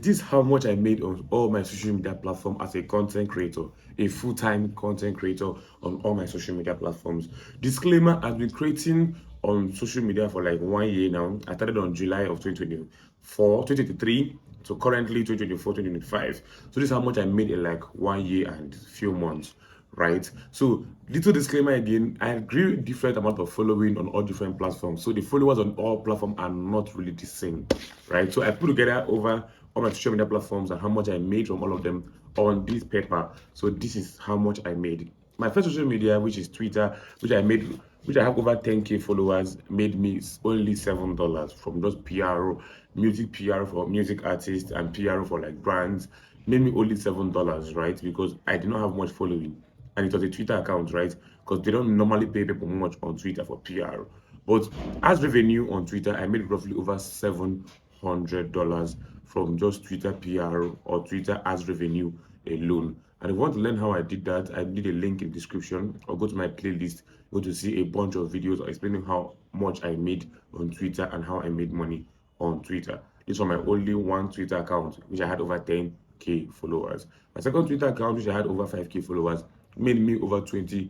this how much I made on all my social media platform as a content creator, a full-time content creator on all my social media platforms. Disclaimer, I've been creating on social media for like 1 year now. I started on July of 2024, 2023 to currently 2024, 2025. So this is how much I made in like 1 year and few months, right? So little disclaimer again, I agree different amount of following on all different platforms, so the followers on all platforms are not really the same, right? So I put together over all my social media platforms and how much I made from all of them on this paper. So this is how much I made. My first social media, which is Twitter, which I have over 10K followers, made me only $7 from just PRO, music PR for music artists and PRO for like brands. Made me only $7, right? Because I did not have much following, and it was a Twitter account, right? Because they don't normally pay people much on Twitter for PR. But as revenue on Twitter, I made roughly over $700 from just Twitter PR or Twitter ads revenue alone. And if you want to learn how I did that, I need a link in the description, or go to my playlist. Go to see a bunch of videos explaining how much I made on Twitter and how I made money on Twitter. This was my only one Twitter account, which I had over 10K followers. My second Twitter account, which I had over 5K followers, made me over $20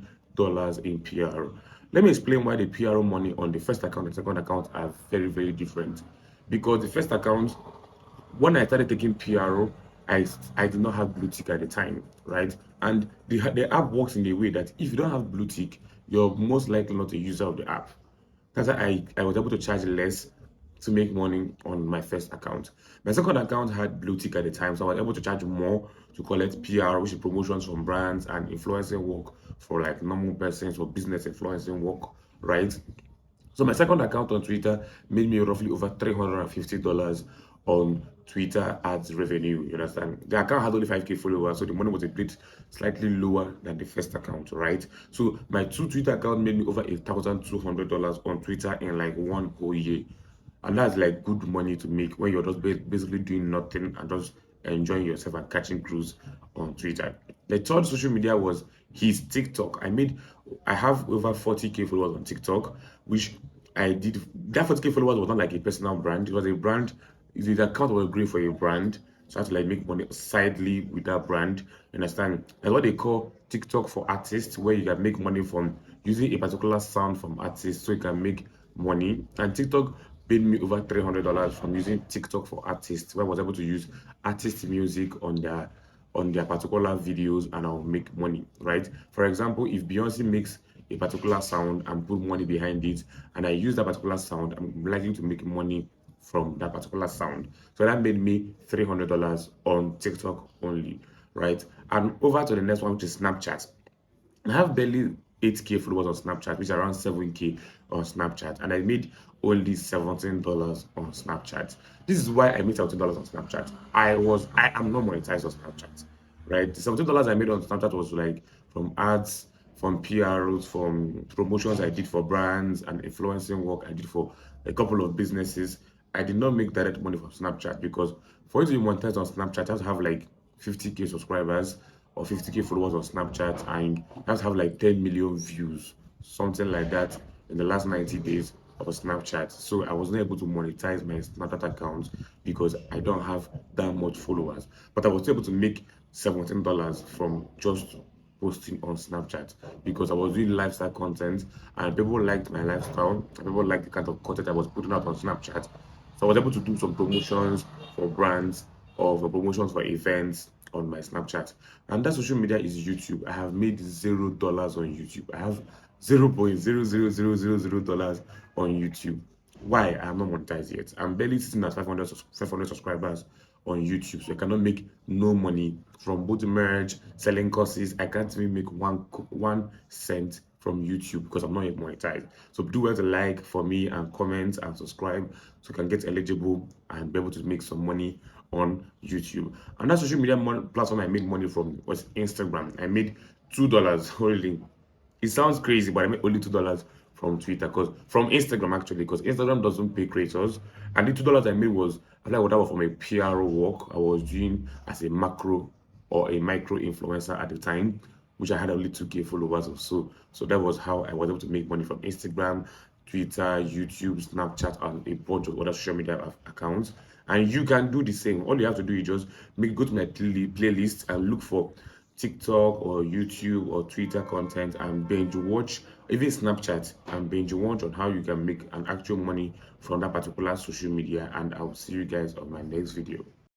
in PR. Let me explain why the PR money on the first account and second account are very, very different. Because the first account, when I started taking PRO, I did not have blue tick at the time, right? And the app works in a way that if you don't have blue tick, you're most likely not a user of the app. That's why I was able to charge less to make money on my first account. My second account had blue tick at the time, so I was able to charge more to collect PR, which is promotions from brands, and influencing work for like normal persons or business influencing work, right? So my second account on Twitter made me roughly over $350 on Twitter ads revenue. You understand? The account had only 5K followers, so the money was a bit slightly lower than the first account, right? So my two Twitter accounts made me over $1,200 on Twitter in like 1 whole year. And that's like good money to make when you're just basically doing nothing and just enjoying yourself and catching cruise on Twitter. The third social media was his TikTok. I have over 40K followers on TikTok, which I did. That 40K followers was not like a personal brand, it was a brand. The account was great for a brand, so I had to like make money sidely with that brand. You understand? That's what they call TikTok for artists, where you can make money from using a particular sound from artists, so you can make money. And TikTok paid me over $300 from using TikTok for artists, where I was able to use artist music on their particular videos, and I'll make money, right? For example, if Beyonce makes a particular sound and put money behind it, and I use that particular sound, I'm likely to make money from that particular sound. So that made me $300 on TikTok only, right? And over to the next one, which is Snapchat. I have barely 8K followers on Snapchat, which is around 7K on Snapchat, and I made only $17 on Snapchat. This is why I made $17 on Snapchat. I am not monetized on Snapchat, right? The $17 I made on Snapchat was like from ads, from PRs, from promotions I did for brands, and influencing work I did for a couple of businesses. I did not make direct money from Snapchat, because for you to be monetized on Snapchat, you have to have like 50K subscribers or 50K followers on Snapchat, and you have to have like 10 million views, something like that, in the last 90 days of Snapchat. So I was not able to monetize my Snapchat account because I don't have that much followers. But I was able to make $17 from just posting on Snapchat, because I was doing lifestyle content and people liked my lifestyle, and people liked the kind of content I was putting out on Snapchat. So I was able to do some promotions for brands or for promotions for events on my Snapchat. And that social media is YouTube. I have made $0 on YouTube. I have $0.00000 on YouTube. Why? I am not monetized yet. I'm barely sitting at 500 subscribers on YouTube, so I cannot make no money from both merch, selling courses. I can't even make one cent from YouTube because I'm not yet monetized. So do well to like for me and comment and subscribe, so you can get eligible and be able to make some money on YouTube. And that social media platform I made money from was Instagram. I made $2 only. It sounds crazy, but I made only $2 from Twitter, because from Instagram actually, because Instagram doesn't pay creators. And the $2 I made was, I like what that was from a PR work I was doing as a macro or a micro influencer at the time, which I had only 2K followers or so. So that was how I was able to make money from Instagram, Twitter, YouTube, Snapchat, and a bunch of other social media accounts. and you can do the same. All you have to do is just go to my playlist and look for TikTok or YouTube or Twitter content and binge watch, even Snapchat, and binge watch on how you can make an actual money from that particular social media. And I'll see you guys on my next video.